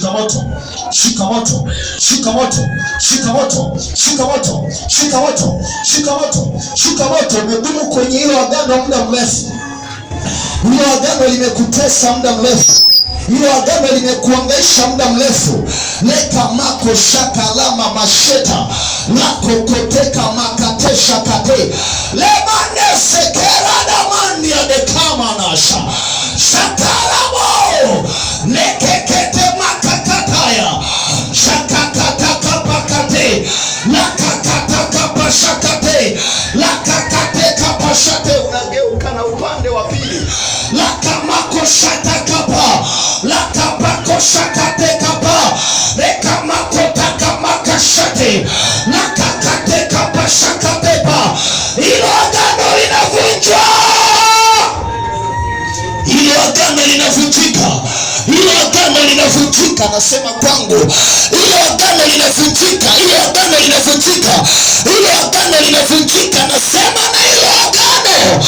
shika moto, shika moto, shika moto, shika moto, shika moto, shika moto, shika moto, shika moto. Umedumu kwenye hilo agano muda mrefu, hilo agano limekutesa muda mrefu, hilo agano limekuangaisha muda mrefu. Leka mako shakalama masheta lako koteka makatesha kate lemane kerada mani ya dekama nasha shakalamo nekekete makakataya shakakataka pakate lakakataka pashakate lakakateka pashate. Unageuka na upande wa pili lakamako shatakapa lakapako shakatekapa lekamako takamakashate lakakateka pashakatepa. Ilo agano linavunjwa, ilo agano linavunjika, ilo agano linavunjika. Nasema kwangu ilo agano linavunjika, ilo agano linavunjika, ilo agano linavunjika. Nasema na ilo agano